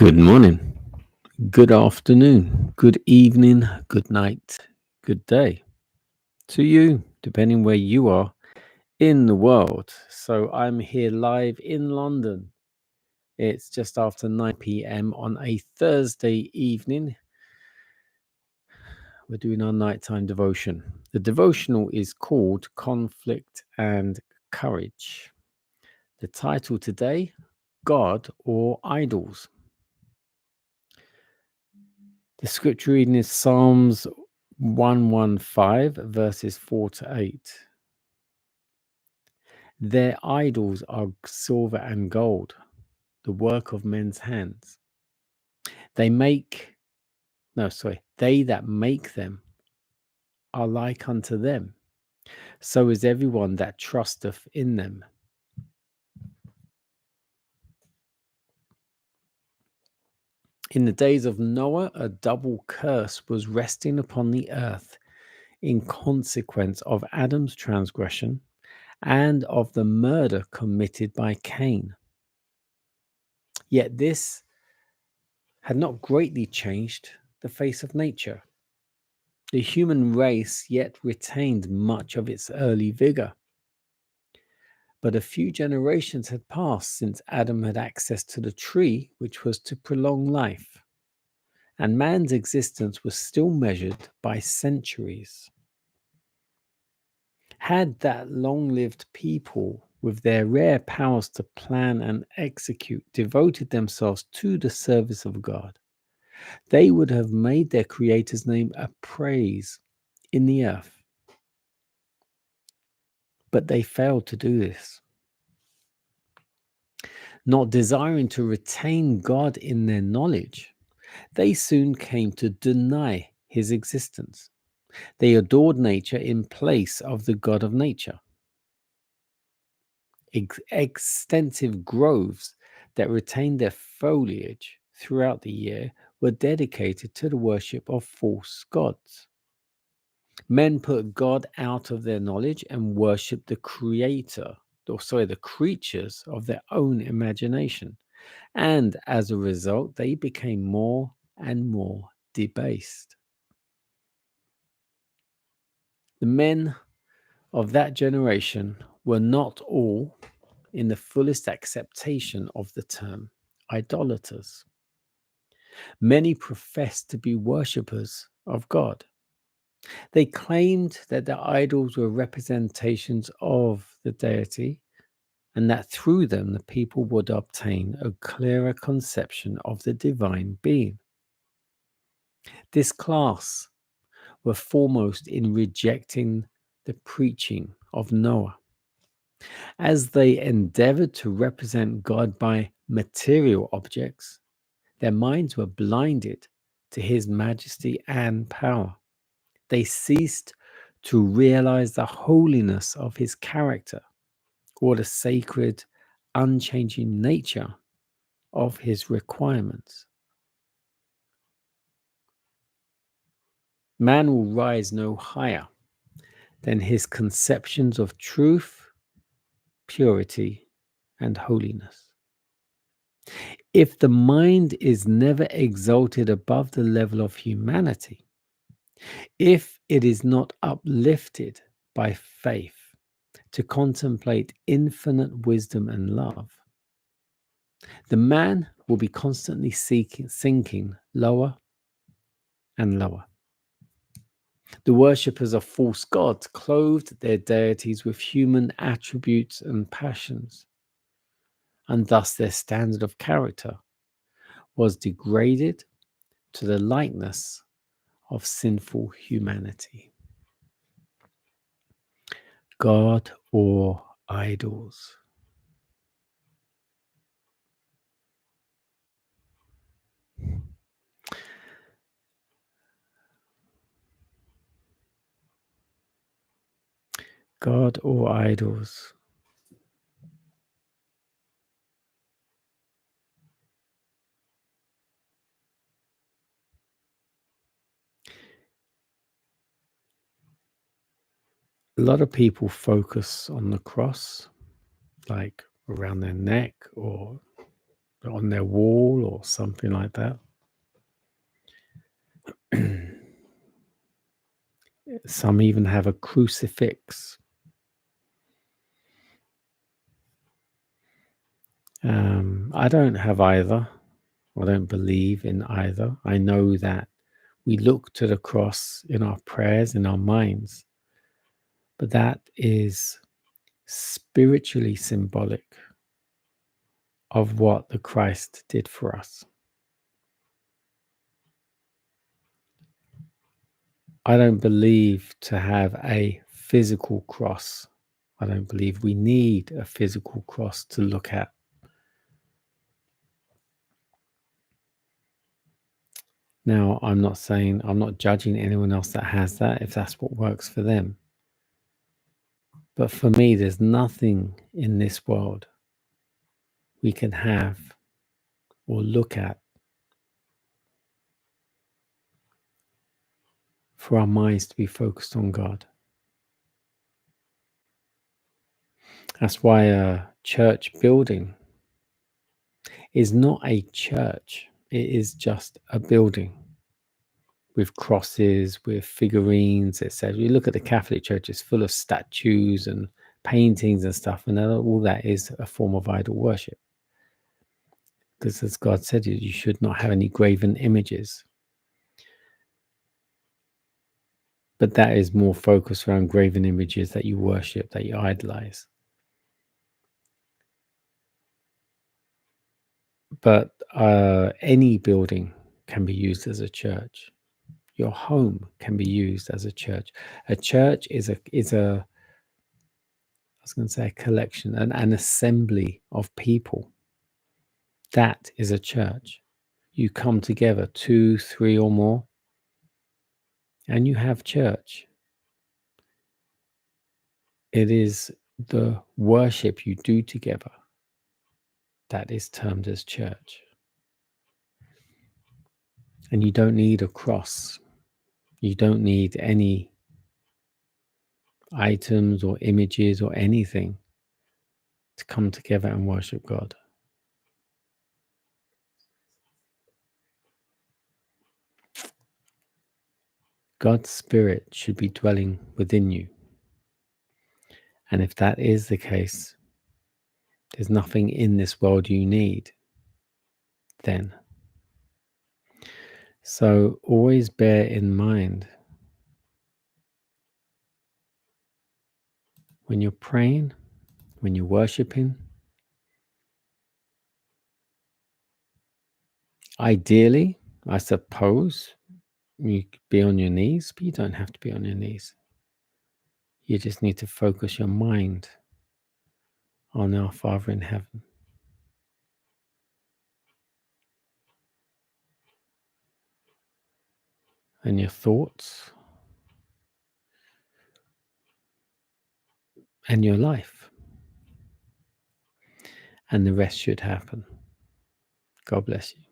Good morning, good afternoon, good evening, good night, good day to you, depending where you are in the world. So I'm here live in London. It's just after 9 p.m. on a Thursday evening. We're doing our nighttime devotion. The devotional is called Conflict and Courage. The title today, God or Idols. The scripture reading is Psalms 115, verses 4 to 8. Their idols are silver and gold, the work of men's hands. They that make them are like unto them. So is everyone that trusteth in them. In the days of Noah, a double curse was resting upon the earth in consequence of Adam's transgression and of the murder committed by Cain. Yet this had not greatly changed the face of nature. The human race yet retained much of its early vigor. But a few generations had passed since Adam had access to the tree which was to prolong life, and man's existence was still measured by centuries. Had that long-lived people, with their rare powers to plan and execute, devoted themselves to the service of God, they would have made their Creator's name a praise in the earth. But they failed to do this. Not desiring to retain God in their knowledge, they soon came to deny his existence. They adored nature in place of the God of nature. Extensive groves that retained their foliage throughout the year were dedicated to the worship of false gods. Men put God out of their knowledge and worshiped the the creatures of their own imagination. And as a result, they became more and more debased. The men of that generation were not all, in the fullest acceptation of the term, idolaters. Many professed to be worshippers of God. They claimed that their idols were representations of the deity and that through them the people would obtain a clearer conception of the divine being. This class were foremost in rejecting the preaching of Noah, as they endeavored to represent God by material objects. Their minds were blinded to his majesty and power. They ceased to realize the holiness of his character or the sacred, unchanging nature of his requirements. Man will rise no higher than his conceptions of truth, purity, and holiness. If the mind is never exalted above the level of humanity, if it is not uplifted by faith to contemplate infinite wisdom and love, the man will be constantly sinking lower and lower. The worshippers of false gods clothed their deities with human attributes and passions, and thus their standard of character was degraded to the likeness of sinful humanity. God or idols. God or idols. A lot of people focus on the cross, like around their neck or on their wall or something like that. Some even have a crucifix. I don't have either. I don't believe in either. I know that we look to the cross in our prayers, in our minds, but that is spiritually symbolic of what the Christ did for us. I don't believe to have a physical cross. I don't believe we need a physical cross to look at. Now, I'm not judging anyone else that has that, if that's what works for them. But for me, there's nothing in this world we can have or look at for our minds to be focused on God. That's why a church building is not a church. It is just a building with crosses, with figurines, etc. You look at the Catholic Church, it's full of statues and paintings and stuff, and all that is a form of idol worship. Because as God said, you should not have any graven images. But that is more focused around graven images that you worship, that you idolize. But any building can be used as a church. Your home can be used as a church. A church is a collection, an assembly of people. That is a church. You come together, 2, 3 or more, and you have church. It is the worship you do together that is termed as church. And you don't need a cross. You don't need any items or images or anything to come together and worship God. God's Spirit should be dwelling within you. And if that is the case, there's nothing in this world you need then. So always bear in mind, when you're praying, when you're worshiping, ideally, I suppose, you could be on your knees, but you don't have to be on your knees. You just need to focus your mind on our Father in heaven. And your thoughts and your life. And the rest should happen. God bless you.